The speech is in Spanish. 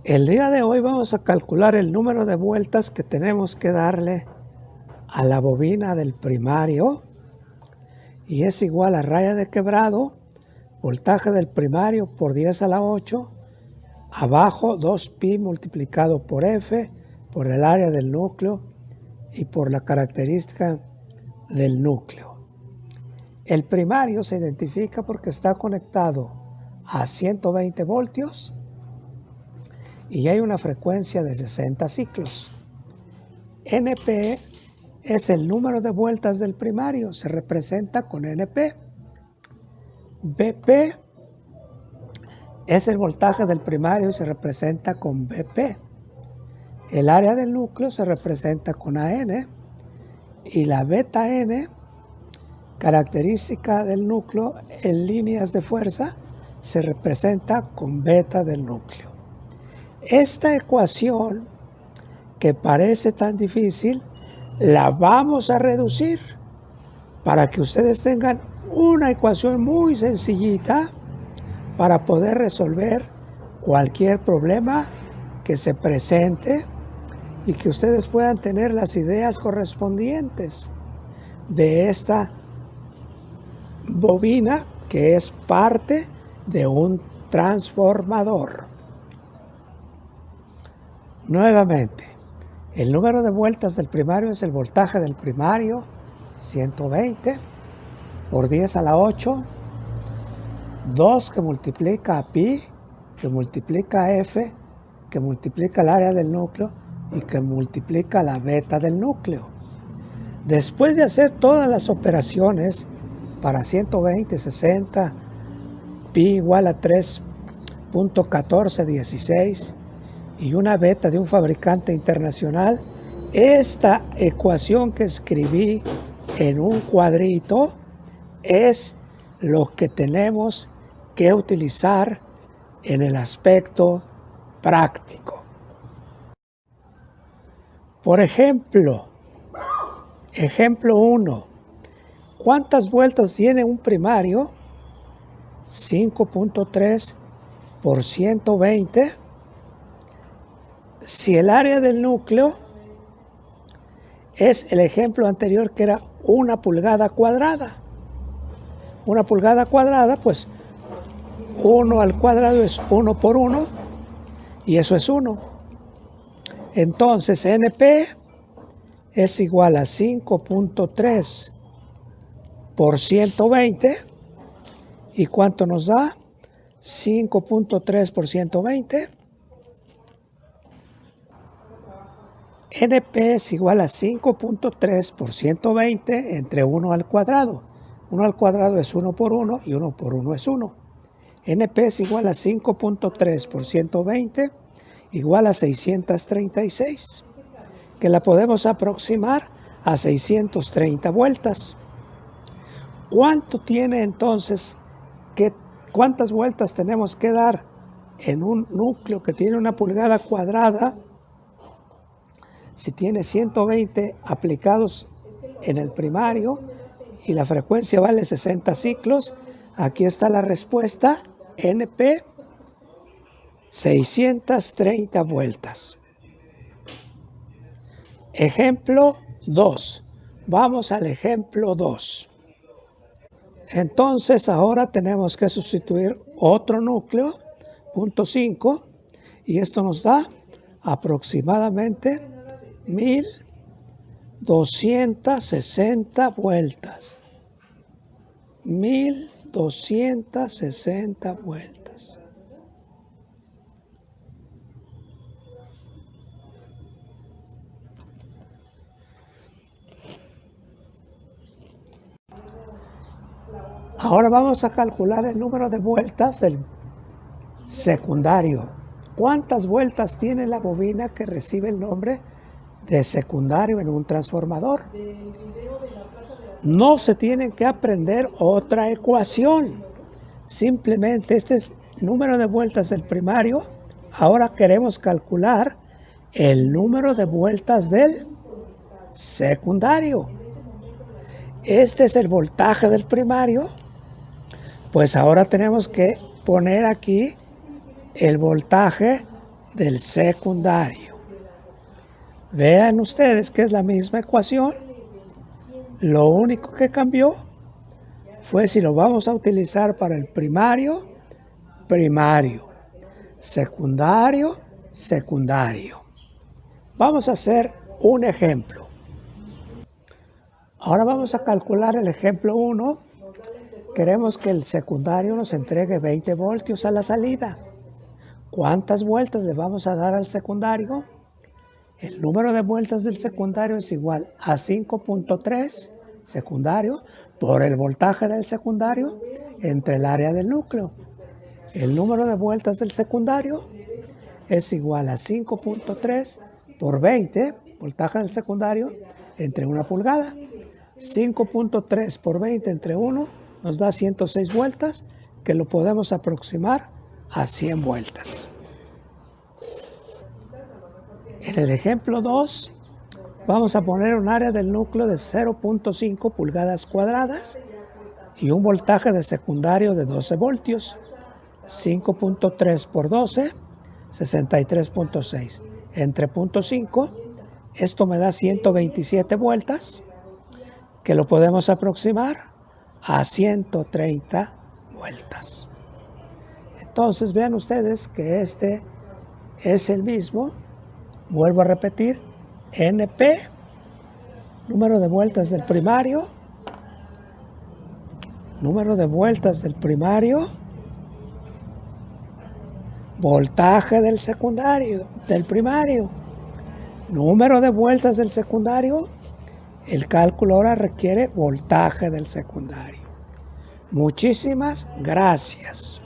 El día de hoy vamos a calcular el número de vueltas que tenemos que darle a la bobina del primario y es igual a raya de quebrado, voltaje del primario por 10 a la 8, abajo 2pi multiplicado por F, por el área del núcleo y por la característica del núcleo. El primario se identifica porque está conectado a 120 voltios y hay una frecuencia de 60 ciclos. NP es el número de vueltas del primario, se representa con NP. BP es el voltaje del primario y se representa con BP. El área del núcleo se representa con AN y la beta N, característica del núcleo en líneas de fuerza, se representa con beta del núcleo. Esta ecuación, que parece tan difícil, la vamos a reducir para que ustedes tengan una ecuación muy sencillita para poder resolver cualquier problema que se presente y que ustedes puedan tener las ideas correspondientes de esta bobina que es parte de un transformador. Nuevamente, el número de vueltas del primario es el voltaje del primario, 120 por 10 a la 8, 2 que multiplica a pi, que multiplica a F, que multiplica el área del núcleo y que multiplica la beta del núcleo. Después de hacer todas las operaciones para 120, 60, pi igual a 3.1416 y una beta de un fabricante internacional, esta ecuación que escribí en un cuadrito es lo que tenemos que utilizar en el aspecto práctico. Por ejemplo, ejemplo 1. ¿Cuántas vueltas tiene un primario? 5.3 por 120. Si el área del núcleo es el ejemplo anterior que era 1 pulgada cuadrada. 1 pulgada cuadrada, pues 1 al cuadrado es 1 por 1 y eso es 1. Entonces NP es igual a 5.3 por 120. ¿Y cuánto nos da? 5.3 por 120. NP es igual a 5.3 por 120 entre 1 al cuadrado. 1 al cuadrado es 1 por 1 y 1 por 1 es 1. NP es igual a 5.3 por 120 igual a 636, que la podemos aproximar a 630 vueltas. ¿Cuánto tiene entonces? ¿Cuántas vueltas tenemos que dar en un núcleo que tiene 1 pulgada cuadrada? Si tiene 120 aplicados en el primario y la frecuencia vale 60 ciclos, aquí está la respuesta, NP, 630 vueltas. Ejemplo 2. Vamos al ejemplo 2. Entonces ahora tenemos que sustituir otro núcleo, punto 5, y esto nos da aproximadamente 1260 vueltas. 1260 vueltas. Ahora vamos a calcular el número de vueltas del secundario. ¿Cuántas vueltas tiene la bobina que recibe el nombre de secundario en un transformador? No se tienen que aprender otra ecuación. Simplemente este es el número de vueltas del primario. Ahora queremos calcular el número de vueltas del secundario. Este es el voltaje del primario. Pues ahora tenemos que poner aquí el voltaje del secundario. Vean ustedes que es la misma ecuación. Lo único que cambió fue si lo vamos a utilizar para el primario, primario, secundario, secundario. Vamos a hacer un ejemplo. Ahora vamos a calcular el ejemplo 1. Queremos que el secundario nos entregue 20 voltios a la salida. ¿Cuántas vueltas le vamos a dar al secundario? El número de vueltas del secundario es igual a 5.3 secundario por el voltaje del secundario entre el área del núcleo. El número de vueltas del secundario es igual a 5.3 por 20, voltaje del secundario, entre 1 pulgada. 5.3 por 20 entre 1 nos da 106 vueltas, que lo podemos aproximar a 100 vueltas. En el ejemplo 2, vamos a poner un área del núcleo de 0.5 pulgadas cuadradas y un voltaje de secundario de 12 voltios. 5.3 por 12, 63.6. Entre 0.5, esto me da 127 vueltas, que lo podemos aproximar a 130 vueltas. Entonces vean ustedes que este es el mismo. Vuelvo a repetir, NP, número de vueltas del primario, voltaje del secundario, del primario, número de vueltas del secundario. El cálculo ahora requiere voltaje del secundario. Muchísimas gracias.